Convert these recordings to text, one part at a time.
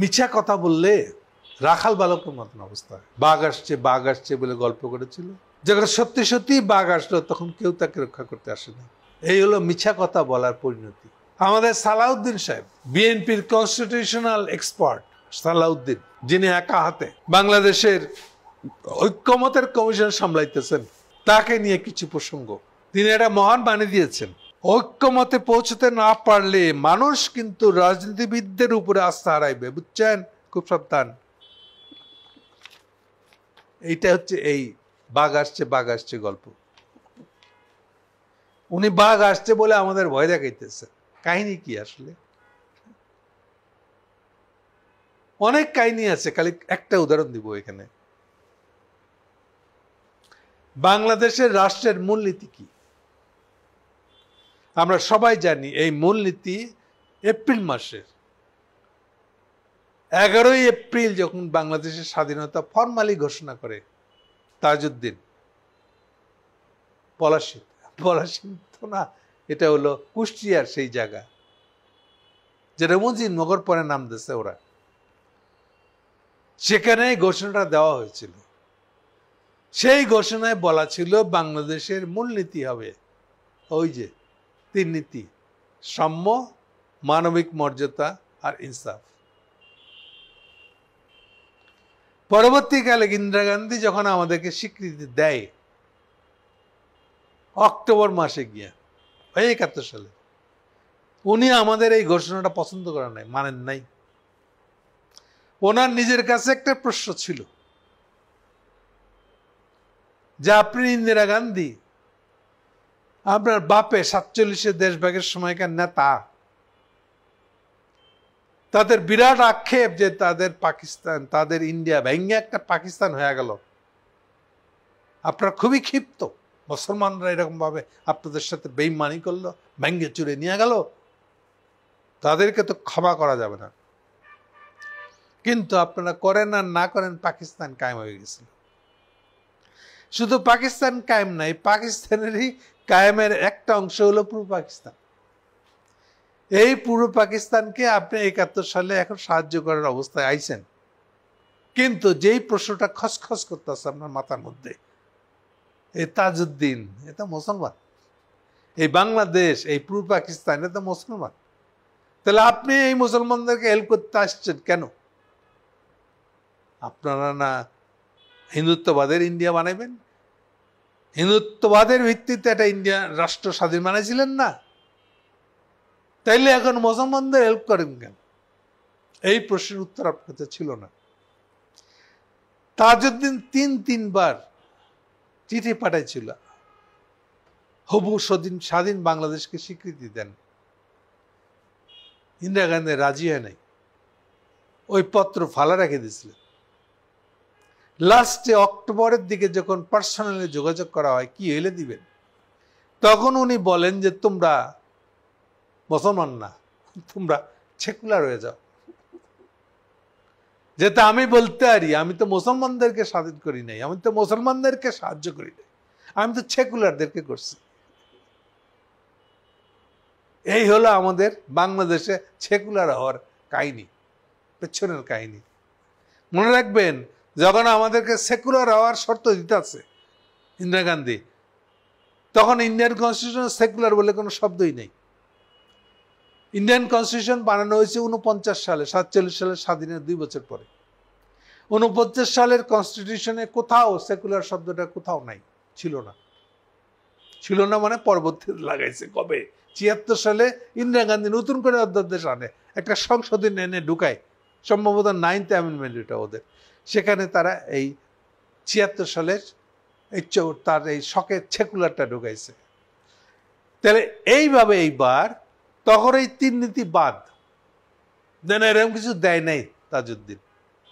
মিছা কথা বললে রাখাল বালকের মতন অবস্থা। বাঘ আসছে বলে গল্প করেছিল, যখন সত্যি সত্যি বাঘ আসলো তখন কেউ তাকে রক্ষা করতে আসেনি। এই হলো মিছা কথা বলার পরিণতি। আমাদের সালাউদ্দিন সাহেব, বিএনপির কনস্টিটিউশনাল এক্সপার্ট সালাউদ্দিন, যিনি একা হাতে বাংলাদেশের ঐক্যমতের কমিশন সামলাইতেছেন, তাকে নিয়ে কিছু প্রসঙ্গ তিনি একটা মহান বাণী দিয়েছেন। ঐক্যমতে পৌঁছতে না পারলে মানুষ কিন্তু রাজনীতিবিদদের উপরে আস্থা হারাইবে, বুঝছেন? খুব সাবধান। এইটা হচ্ছে এই বাঘ আসছে গল্প। উনি বাঘ আসছে বলে আমাদের ভয় দেখাইতেছে। কাহিনী কি আসলে? অনেক কাহিনী আছে, খালি একটা উদাহরণ দিব এখানে। বাংলাদেশের রাষ্ট্রের মূলনীতি কি আমরা সবাই জানি। এই মূলনীতি এপ্রিল মাসের 11ই এপ্রিল যখন বাংলাদেশের স্বাধীনতা ফরমালি ঘোষণা করে তাজউদ্দিন, পলাশী তো না, এটা হলো কুষ্টিয়ার সেই জায়গা যেটা মুজিবনগর পরে নাম দিয়েছে ওরা, সেখানে ঘোষণাটা দেওয়া হয়েছিল। সেই ঘোষণায় বলা ছিল বাংলাদেশের মূলনীতি হবে ওই যে 3 নীতি: সাম্য, মানবিক মর্যাদা আর ইনসাফ। পরবর্তীকালে ইন্দিরা গান্ধী যখন আমাদেরকে স্বীকৃতি দেয় অক্টোবর মাসে গিয়া 71 সালে, উনি আমাদের এই ঘোষণাটা পছন্দ করেন নাই, মানেন নাই। ওনার নিজের কাছে একটা প্রশ্ন ছিল যে আপনি ইন্দিরা গান্ধী, আপনার বাপে 47-এ দেশভাগের সময়কার নেতা, তাদের বিরাট আক্ষেপ যে তাদের পাকিস্তান, তাদের ইন্ডিয়া ভেঙে একটা পাকিস্তান হয়ে গেল। আপনারা খুবই ক্ষিপ্ত, মুসলমানরা এরকম ভাবে আপনাদের সাথে বেইমানি করলো, ভেঙে চুরে নিয়ে গেল, তাদেরকে তো ক্ষমা করা যাবে না। কিন্তু আপনারা করেন আর না করেন, পাকিস্তান কায়েম হয়ে গেছিল। শুধু পাকিস্তান কায়েম নাই, পাকিস্তানেরই কায়েমের একটা অংশ হলো পূর্ব পাকিস্তান। এই পূর্ব পাকিস্তানকে আপনি 71 সালে এখন সাহায্য করার অবস্থায় আইছেন, কিন্তু যেই প্রশ্নটা খসখস করতেছে আপনার মাথার মধ্যে, এই তাজউদ্দিন এটা মুসলমান, এই বাংলাদেশ, এই পূর্ব পাকিস্তান এটা মুসলমান, তাহলে আপনি এই মুসলমানদেরকে হেল্প করতে আসছেন কেন? আপনারা না হিন্দুত্ববাদের ইন্ডিয়া বানাইবেন? হিন্দুত্ববাদের ভিত্তিতে একটা ইন্ডিয়া রাষ্ট্র স্বাধীন বানাইছিলেন না? তাইলে এখন মুসলমানদের হেল্প করেন কেন? এই প্রশ্নের উত্তর আপনার কাছে ছিল না। তাজউদ্দিন 3বার চিঠি পাঠাইছিল, হবু স্বাধীন বাংলাদেশকে স্বীকৃতি দেন। ইন্দিরা গান্ধী রাজি হয় নাই, ওই পত্র ফালা রেখে দিয়েছিল। লাস্টে অক্টোবরের দিকে যখন পার্সোনালি যোগাযোগ করা হয়, কি হইলে দিবেন, তখন উনি বলেন যে তোমরা মুসলমান না, তোমরা সেকুলার হয়ে যাও। যেটা আমি বলতে পারি, আমি তো মুসলমানদেরকে স্বাধীন করি নাই, আমি তো মুসলমানদেরকে সাহায্য করি নাই, আমি তো সেকুলারদেরকে করছি। এই হলো আমাদের বাংলাদেশে সেকুলার হওয়ার কাহিনী, পেছনের কাহিনী। মনে রাখবেন, যখন আমাদেরকে সেকুলার হওয়ার শর্ত দিতে আছে ইন্দিরা গান্ধী, তখন ইন্ডিয়ান কনস্টিটিউশন সেকুলার বলে কোনো শব্দই নেই। ইন্ডিয়ান কনস্টিটিউশন বানানো হয়েছে 49 সালে, 47 সালের স্বাধীনের 2 বছর পরে। 49 সালের কনস্টিটিউশনে কোথাও সেকুলার শব্দটা কোথাও নাই, ছিল না মানে পরবর্তীতে লাগাইছে। কবে? 76 সালে ইন্দিরা গান্ধী নতুন করে অধ্যাদেশ আনে, একটা সংশোধন এনে ঢুকায়, সম্ভবত 9th অ্যামেন্ডমেন্ট এটা ওদের। সেখানে তারা এই 76 সালের তার এই শখের সেকুলারটা ঢুকাইছে। তাহলে এইভাবে এইবার তখন এই 3 নীতি বাদ যেন এরকম কিছু দেয় নাই তাজউদ্দিন,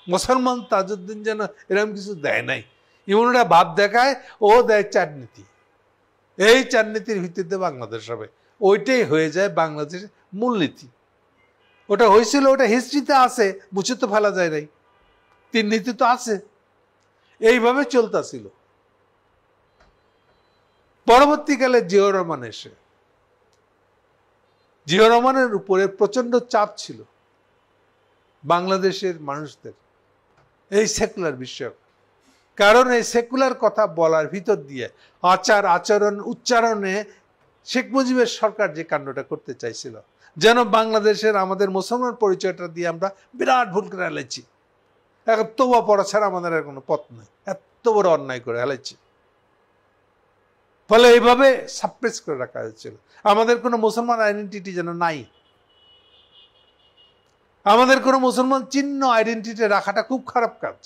মুসলমান তাজউদ্দিন যেন এরকম কিছু দেয় নাই, এমন ওরা ভাব দেখায়। ও দেয় 4 নীতি, এই 4 নীতির ভিত্তিতে বাংলাদেশ হবে। ওইটাই হয়ে যায় বাংলাদেশের মূলনীতি। ওটা হয়েছিল, ওটা হিস্ট্রিতে আছে, মুছে তো ফেলা যায় নাই। 3 নীতি তো আছে, এইভাবে চলতেছিল। পরবর্তীকালে জিয়াউর রহমান এসে, জিয়াউর রহমানের উপরে প্রচন্ড চাপ ছিল বাংলাদেশের মানুষদের এই সেকুলার বিষয়ক। কারণ এই সেকুলার কথা বলার ভিতর দিয়ে আচার আচরণ উচ্চারণে শেখ মুজিবের সরকার যে কাণ্ডটা করতে চাইছিল, যেন বাংলাদেশের আমাদের মুসলমান পরিচয়টা দিয়ে আমরা বিরাট ভুল করে হেলেছি, এখন তওবা পড়া ছাড়া আমাদের আর কোনো পথ নেই, এত বড় অন্যায় করে হেলেছি। ফলে এইভাবে সাপ্রেস করে রাখা হয়েছিল। আমাদের কোনো মুসলমান আইডেন্টিটি যেন নাই, আমাদের কোনো মুসলমান চিহ্ন আইডেন্টিটি রাখাটা খুব খারাপ কাজ।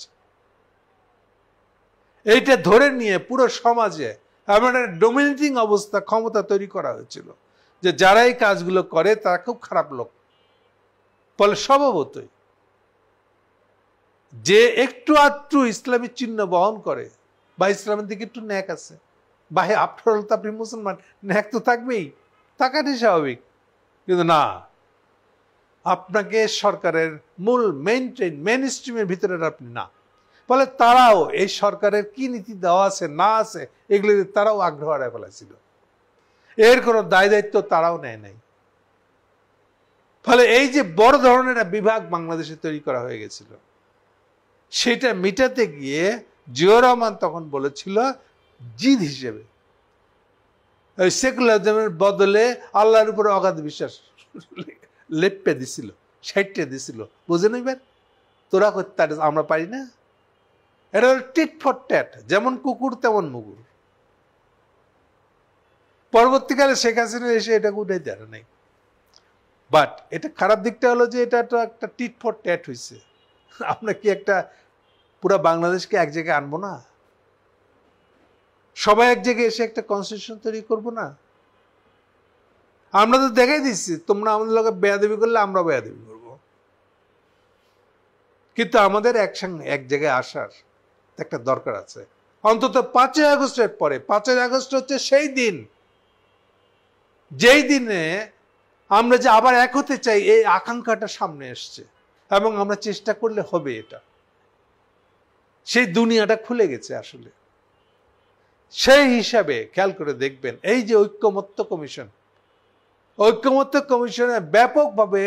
এইটা ধরে নিয়ে পুরো সমাজে এমন একটা ডোমিনেটিং অবস্থা, ক্ষমতা তৈরি করা হয়েছিল যে যারা এই কাজগুলো করে তারা খুব খারাপ লোক। ফলে স্বভাবতই যে একটু আধটু ইসলামী চিহ্ন বহন করে বা ইসলামের দিকে একটু ন্যাক আছে, বা আফটার অল তো আপনি মুসলমান, ন্যাক তো থাকবেই, থাকাটাই স্বাভাবিক। কিন্তু না, আপনাকে সরকারের মূল মেইন স্ট্রিমের ভিতরে আপনি না। ফলে তারাও এই সরকারের কি নীতি দেওয়া আছে না আছে এগুলি তারাও আগ্রহ হারায় ফেলেছিল, এর কোনো দায় দায়িত্ব তারাও নেয় নাই। ফলে এই যে বড় ধরনের একটা বিভাগ বাংলাদেশে তৈরি করা হয়ে গেছিল, সেটা মিটাতে গিয়ে জিয়াউর রহমান তখন বলেছিল জিদ হিসেবে ওই সেকুলারিজমের বদলে আল্লাহর উপরে অগাধ বিশ্বাস লেপে দিছিল, সাইটে দিছিল। বুঝে নিবেন তোরা করতে আমরা পারি না। এটা হল টিট ফর ট্যাট, যেমন কুকুর তেমন মুগুর। পরবর্তীকালে শেখ হাসিনা এসে এটাকে উঠাই দেয় নাই। বাট এটা খারাপ দিকটা হলো যে এটা তো একটা টিট ফর ট্যাট হয়েছে। আমরা কি একটা পুরো বাংলাদেশকে এক জায়গায় আনবো না? সবাই এক জায়গায় এসে একটা কনস্টিটিউশন তৈরি করবো না? আমরা তো দেখাই দিচ্ছি, তোমরা আমাদের লোকে বেয়াদবি করলে আমরা বেয়াদবি করবো। কিন্তু আমাদের একসঙ্গে এক জায়গায় আসার একটা দরকার আছে, অন্তত 5ই আগস্টের পরে। 5ই আগস্ট হচ্ছে সেই দিন যেই দিনে আমরা যে আবার এক হতে চাই, এই আকাঙ্ক্ষাটা সামনে এসছে এবং আমরা চেষ্টা করলে হবে। এটা সেই দুনিয়াটা খুলে গেছে আসলে। সেই হিসাবে খেয়াল করে দেখবেন এই যে ঐক্যমত্য কমিশনে ব্যাপকভাবে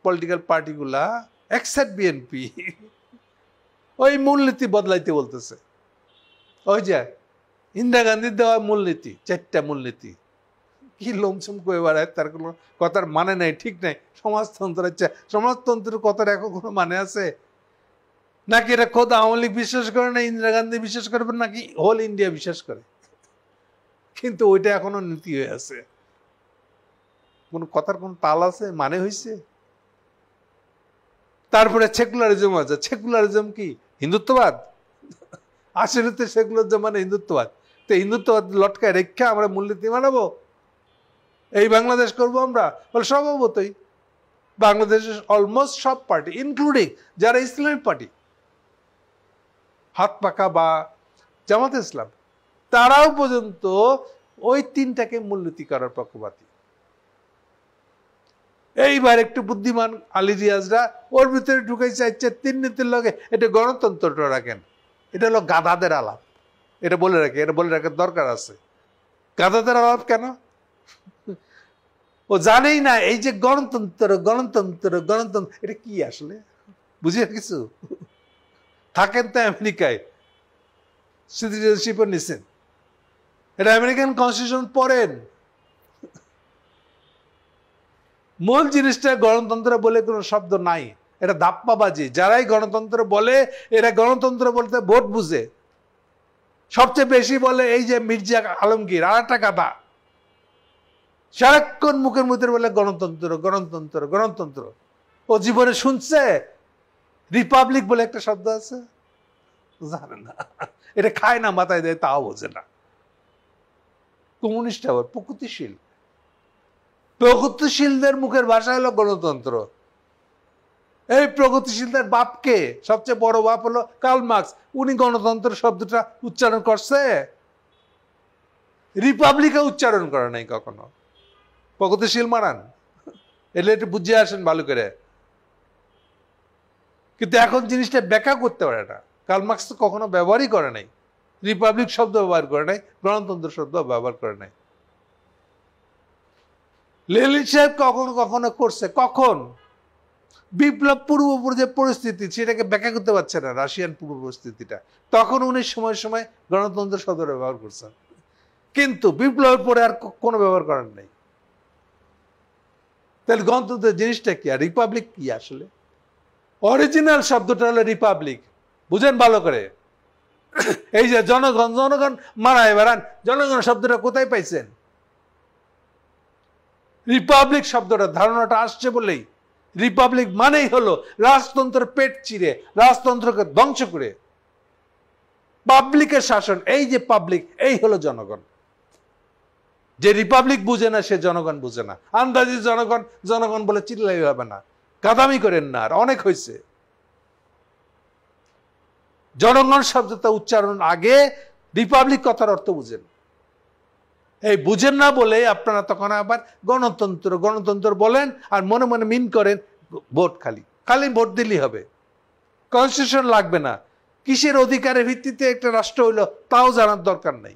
পলিটিক্যাল পার্টিগুলা এক্সেপ্ট বিএনপি ওই মূলনীতি বদলাইতে বলতেছে। ওই যে ইন্দিরা গান্ধীর দেওয়া মূলনীতি, 4টা মূলনীতি কি লোমসম করে বেড়ায়, তার কোনো কথার মানে নাই, ঠিক নাই। সমাজতন্ত্রের কথার এখন কোনো মানে আছে নাকি? এটা খোদ আওয়ামী লীগ বিশ্বাস করে না, ইন্দিরা গান্ধী বিশ্বাস করবেন নাকি হোল ইন্ডিয়া বিশ্বাস করে, কিন্তু ওইটা এখনো নীতি হয়ে আছে। কোন কথার কোন তাল আছে, মানে হয়েছে? তারপরে সেকুলারিজম আছে। সেকুলারিজম কি হিন্দুত্ববাদ? আসলে তো সেকুলারিজম মানে হিন্দুত্ববাদ। তো হিন্দুত্ববাদ লটকায় রেখা আমরা মূলনীতি মানাবো, এই বাংলাদেশ করবো আমরা? বলে স্বভাবতই বাংলাদেশের অলমোস্ট সব পার্টি, ইনক্লুডিং যারা ইসলামিক পার্টি, হাত পাকা বা জামাতে ইসলাম, তারাও পর্যন্ত ওই 3টাকে মূলনীতি করার পক্ষপাতী। এইবার একটু বুদ্ধিমান আলী রিয়াজরা ওর ভিতরে ঢুকাই চাইছে 3 নীতির লগে এটা গণতন্ত্রটা রাখেন। এটা হলো গাধাদের আলাপ, এটা বলে রাখার দরকার আছে। গাধাদের আলাপ কেন? ও জানেই না এই যে গণতন্ত্র এটা কি আসলে, বুঝিয়ে কিছু। থাকেন তো আমেরিকায়, সিটিজেনশিপও নিছেন, এটা আমেরিকান কনস্টিটিউশন পড়েন। মূল জিনিসটা গণতন্ত্র বলে কোনো শব্দ নাই, এটা ধাপ্পাবাজি। যারাই গণতন্ত্র বলে এরা গণতন্ত্র বলতে ভোট বুঝে। সবচেয়ে বেশি বলে এই যে মির্জা আলমগীর, আর একটা গাধা, সারাক্ষণ মুখের মধ্যে বলে গণতন্ত্র। ও জীবনে শুনছে রিপাবলিক বলে একটা শব্দ আছে? জানে না, এটা খায় না, মাথায় দেয়, তাও বোঝে না। কমিউনিস্ট আবার প্রগতিশীলদের মুখের ভাষা হলো গণতন্ত্র। এই প্রগতিশীলদের বাপকে, সবচেয়ে বড় বাপ হলো কার্ল মার্কস, উনি গণতন্ত্র শব্দটা উচ্চারণ করছে, রিপাবলিকে উচ্চারণ করে নাই কখনো। প্রগতিশীল মারান, এলে একটু বুঝিয়ে আসেন ভালো করে। কিন্তু এখন জিনিসটা ব্যাখ্যা করতে পারে না। কার্ল মার্কস তো কখনো ব্যবহারই করে নাই, রিপাবলিক শব্দ ব্যবহার করে নাই, গণতন্ত্র শব্দ ব্যবহার করে নাই। লেনিন সাহেব কখনো করছে, কখন? বিপ্লব পূর্ব যে পরিস্থিতি সেটাকে ব্যাখ্যা করতে পারছে না রাশিয়ান পূর্ব পরিস্থিতিটা, তখন উনি সময় সময় গণতন্ত্র শব্দটা ব্যবহার করছেন, কিন্তু বিপ্লবের পরে আর কোনো ব্যবহার করেন নাই। তাহলে গণতন্ত্রের জিনিসটা কি, আর রিপাবলিক কি আসলে? অরিজিনাল শব্দটা হলো রিপাবলিক, বুঝেন ভালো করে। এই যে জনগণ জনগণ মারায় বেড়ান, জনগণ শব্দটা কোথায় পাইছেন? রিপাবলিক শব্দটা ধারণাটা আসছে বলেই, রিপাবলিক মানেই হলো রাজতন্ত্রের পেট চিরে, রাজতন্ত্রকে ধ্বংস করে পাবলিকের শাসন। এই যে পাবলিক, এই হলো জনগণ। যে রিপাবলিক বুঝে না সে জনগণ বুঝে না। আন্দাজি জনগণ জনগণ বলে চিল্লাই হবে না, কাদামি করেন না, আর অনেক হয়েছে। জনগণ শব্দটা উচ্চারণ আগে রিপাবলিক কথার অর্থ বুঝেন। এই বুঝেন না বলে আপনারা তখন আবার গণতন্ত্র গণতন্ত্র বলেন, আর মনে মনে মিন করেন ভোট, খালি ভোট দিলেই হবে, কনস্টিটিউশন লাগবে না। কিসের অধিকারের ভিত্তিতে একটা রাষ্ট্র হইলো তাও জানার দরকার নাই।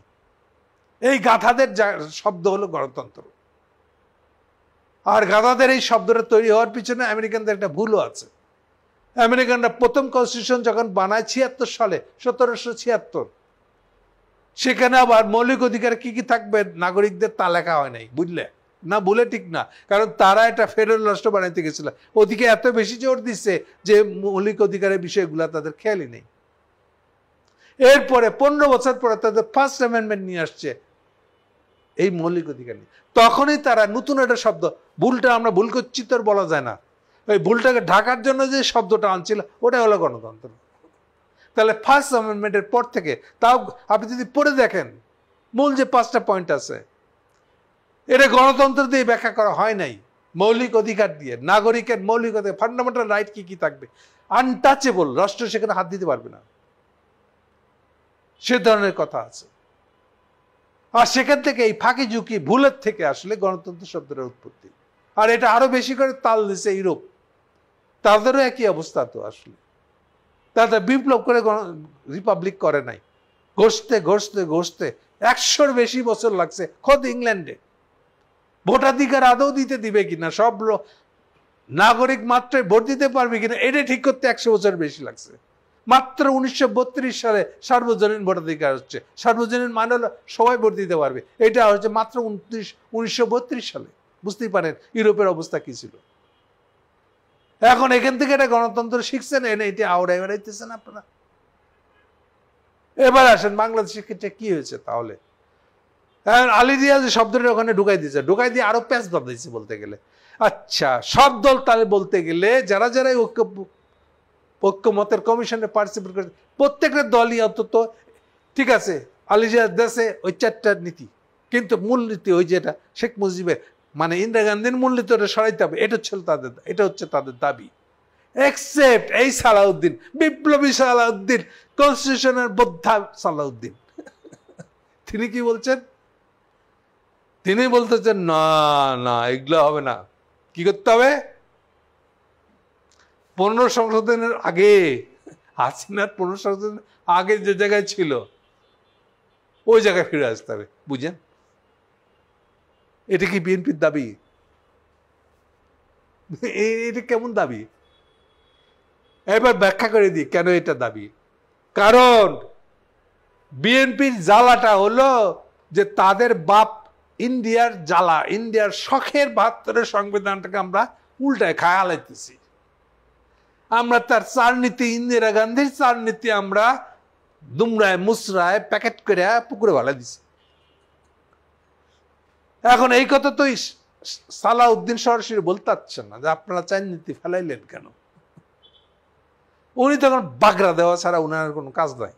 এই গাধাদের শব্দ হলো গণতন্ত্র। আর গাধাদের এই শব্দটা তৈরি হওয়ার পিছনে আমেরিকানদের একটা ভুলও আছে। আমেরিকানরা প্রথম কনস্টিটিউশন যখন বানায় 76 সালে, 1776, সেখানে আবার মৌলিক অধিকার কি কি থাকবে নাগরিকদের তা লেখা হয় নাই, বুঝলে না? বলে ঠিক না, কারণ তারা একটা ফেডারেল রাষ্ট্র বানাইতে গেছিল। ওদিকে এত বেশি জোর দিচ্ছে যে মৌলিক অধিকারের বিষয়গুলো তাদের খেয়ালই নেই। এরপরে 15 বছর পরে তাদের ফার্স্ট অ্যামেন্ডমেন্ট নিয়ে আসছে এই মৌলিক অধিকার নিয়ে। তখনই তারা নতুন একটা শব্দ, ভুলটা আমরা ভুল করছি তো বলা যায় না, ওই ভুলটাকে ঢাকার জন্য যে শব্দটা আনছিল ওটা হলো গণতন্ত্র। তাহলে ফার্স্ট অ্যামেন্ডমেন্টের পর থেকে, তাও আপনি যদি পড়ে দেখেন মূল যে 5টা পয়েন্ট আছে, এটা গণতন্ত্র দিয়ে ব্যাখ্যা করা হয় নাই, মৌলিক অধিকার দিয়ে। নাগরিকের মৌলিক অধিকার, ফান্ডামেন্টাল রাইট কি কি থাকবে, আনটাচেবল, রাষ্ট্র সেখানে হাত দিতে পারবে না, সে ধরনের কথা আছে। আর সেখান থেকে এই ফাঁকি ঝুঁকি ভুলের থেকে আসলে গণতন্ত্র শব্দের উৎপত্তি। আর এটা আরো বেশি করে তাল দিচ্ছে ইউরোপ, তাদেরও একই অবস্থা। তো আসলে তাদের বিপ্লব করে রিপাবলিক করে নাই, ঘষতে ঘষতে ঘষতে 100-র বেশি বছর লাগছে। খোদ ইংল্যান্ডে ভোটাধিকার আদৌ দিতে দিবে কিনা, সব নাগরিক মাত্রই ভোট দিতে পারবে কিনা, এটা ঠিক করতে 100 বছর বেশি লাগছে। মাত্র 1932 সালে সার্বজনীন ভোটাধিকার হচ্ছে। সার্বজনীন মানে হলো সবাই ভোট দিতে পারবে, এটা হচ্ছে মাত্র 1932 সালে। বুঝতেই পারেন ইউরোপের অবস্থা কি ছিল। এখন এখান থেকে এটা গণতন্ত্র শিখছেন, এনে এটা আওড়াই বেড়াইতেছেন আপনারা। এবার আসেন বাংলাদেশের ক্ষেত্রে কি হয়েছে তাহলে। আলী রিয়াজ শব্দটা ওখানে ঢুকাই দিয়েছে, ঢুকাই দিয়ে আরো প্যাঁচ বাঁধাইছে বলতে গেলে। আচ্ছা, সব দল তাহলে বলতে গেলে যারা যারা ঐক্যমতের কমিশনে পার্টিসিপেট করে, প্রত্যেকটা দলই অন্তত ঠিক আছে আলী রিয়াজ দেশে ওই 4টা নীতি, কিন্তু মূলনীতি ওই যেটা শেখ মুজিবের মানে ইন্দিরা গান্ধীর মূলনীতি ওটা সরাইতে হবে, এটা হচ্ছে তাদের দাবি। এক্সেপ্ট এই সালাউদ্দিন, বিপ্লবী সালাউদ্দিন, কনস্টিটিউশনের বোদ্ধা সালাউদ্দিন, তিনি কি বলছেন? তিনি বলতেছেন না না এগুলো হবে না। কি করতে হবে? 15 সংশোধনের আগে, হাসিনার 15 সংশোধনের আগে যে জায়গায় ছিল ওই জায়গায় ফিরে আসতে হবে। বুঝেন, এটা কি বিএনপির দাবি? এটা কেমন দাবি? এবার ব্যাখ্যা করে দিই কেন এটা দাবি। কারণ বিএনপির জ্বালাটা হলো যে তাদের বাপ ইন্ডিয়ার জ্বালা, ইন্ডিয়ার শখের 72-এর সংবিধানটাকে আমরা উল্টায় খায়া লাইতেছি। আমরা তার 4 নীতি, ইন্দিরা গান্ধীর 4 নীতি আমরা দুমরায় মুসরায় প্যাকেট করে পুকুরে ভালা দিছি। এখন এই কথা তো সালাউদ্দিন সরাসরি বলতে পারছেন না যে আপনারা 4 নীতি ফেলাইলেন কেন। উনি তখন বাগড়া দেওয়া ছাড়া উনার কোনো কাজ নাই।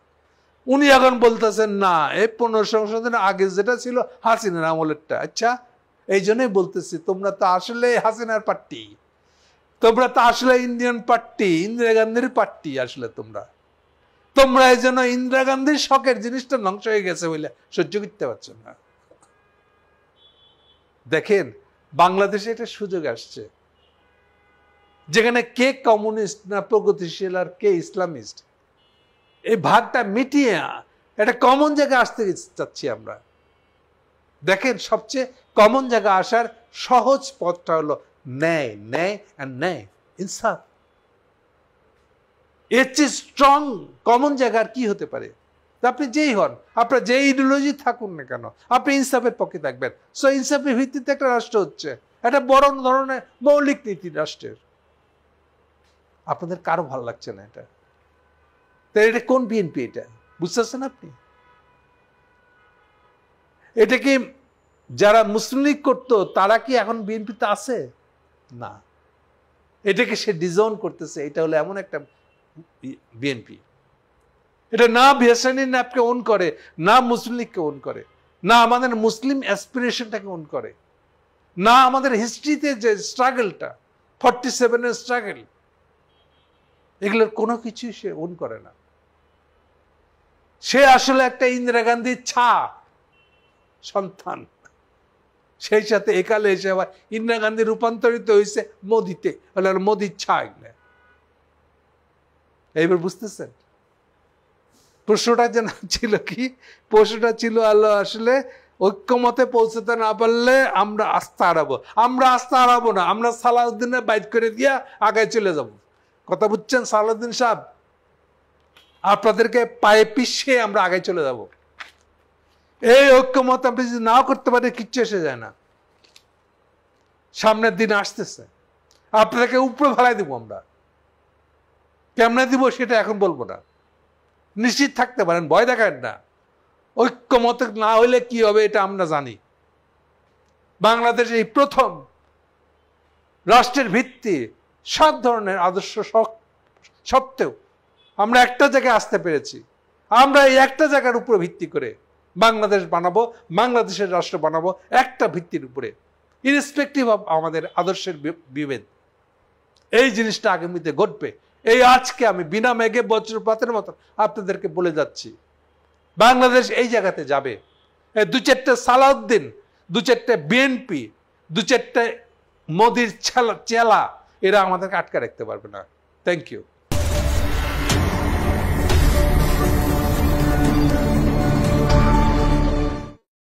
উনি এখন বলতেছেন না এই 15 সংশোধনের আগে যেটা ছিল হাসিনার আমলেরটা। আচ্ছা, এই জন্যই বলতেছি তোমরা তো আসলে হাসিনার পার্টি, তোমরা তো আসলে ইন্ডিয়ান পার্টি, ইন্দিরা গান্ধীর পার্টি। আসলে তোমরা এই জন্য ইন্দিরা গান্ধীর শখের জিনিসটা ধ্বংস হয়ে গেছে বলে সহ্য করতে পারছো না। দেখেন বাংলাদেশে একটা সুযোগ আসছে যেখানে কে কমিউনিস্ট না প্রগতিশীল আর কে ইসলামিস্ট, এই ভাগটা মিটিয়ে একটা কমন জায়গায় আসতে চাচ্ছি আমরা। দেখেন সবচেয়ে কমন জায়গা আসার সহজ পথটা হলো ন্যায়, ন্যায় আর ন্যায়। ইনসাফ, এর চেয়ে স্ট্রং কমন জায়গা আর কি হতে পারে? আপনি যেই হন, আপনার যে ইডিওলজি থাকুন না কেন, আপনি ইনসাফের পক্ষে থাকবেন। সো ইনসাফের ভিত্তিতে একটা রাষ্ট্র হচ্ছে, একটা বড় ধরনের মৌলিক নীতি রাষ্ট্রের। আপনাদের কারো ভালো লাগছে না এটা? তাই এটা কোন বিএনপি? এটা বুঝতেছেন আপনি? এটা কি যারা মুসলিম লীগ করতো তারা কি এখন বিএনপিতে আছে? না, এটাকে সে ডিজাইন করতেছে। এটা হলো এমন একটা বিএনপি, এটা না ভিয়েসানির ন্যাপকে ওন করে, না মুসলিম লীগকে ওন করে, না আমাদের মুসলিম অ্যাসপিরেশনটাকে ওন করে, না আমাদের হিস্ট্রিতে যে স্ট্রাগলটা 47-এর স্ট্রাগল, এগুলোর কোনো কিছুই সে ওন করে না। সে আসলে একটা ইন্দিরা গান্ধীর ছা সন্তান। সেই সাথে একালে এসে আবার ইন্দিরা গান্ধী রূপান্তরিত হয়েছে মোদিতে, মোদির ছা। এগুলো এইবার বুঝতেছেন? প্রশ্নটা যেন ছিল কি? প্রশ্নটা ছিল আল্লাহ আসলে ঐক্যমতে পৌঁছতে না পারলে আমরা আস্থা হারাবো। আমরা আস্থা হারাবো না, আমরা সালাউদ্দিনের বাইট করে দিয়া আগে চলে যাব। কথা বুঝছেন সালাউদ্দিন সাহেব? আপনাদেরকে পায়ে পিছিয়ে আমরা আগে চলে যাব। এই ঐক্যমত আপনি যদি নাও করতে পারেন, কিচ্ছু এসে যায় না। সামনের দিন আসতেছে, আপনাদেরকে উপরে ফেলাই দিব আমরা। কেমনে দিব সেটা এখন বলবো না, নিশ্চিত থাকতে পারেন, ভয় দেখান না। ঐক্যমত না হইলে কি হবে এটা আমরা জানি। বাংলাদেশে এই প্রথম রাষ্ট্রের ভিত্তি 7 ধরনের আদর্শ সত্ত্বেও আমরা একটা জায়গায় আসতে পেরেছি। আমরা এই একটা জায়গার উপরে ভিত্তি করে বাংলাদেশ বানাবো, বাংলাদেশের রাষ্ট্র বানাবো একটা ভিত্তির উপরে, ইরেসপেক্টিভ অফ আমাদের আদর্শের বিভেদ। এই জিনিসটা আগামীতে ঘটবে। এই আজকে আমি বিনা মেঘে বজ্রপাতের মতো আপনাদেরকে বলে যাচ্ছি, বাংলাদেশ এই জায়গাতে যাবে। 2-4টা সালাউদ্দিন, 2-4টা বিএনপি, 2-4টা মোদির চেলা, এরা আমাদেরকে আটকে রাখতে পারবে না। Thank you.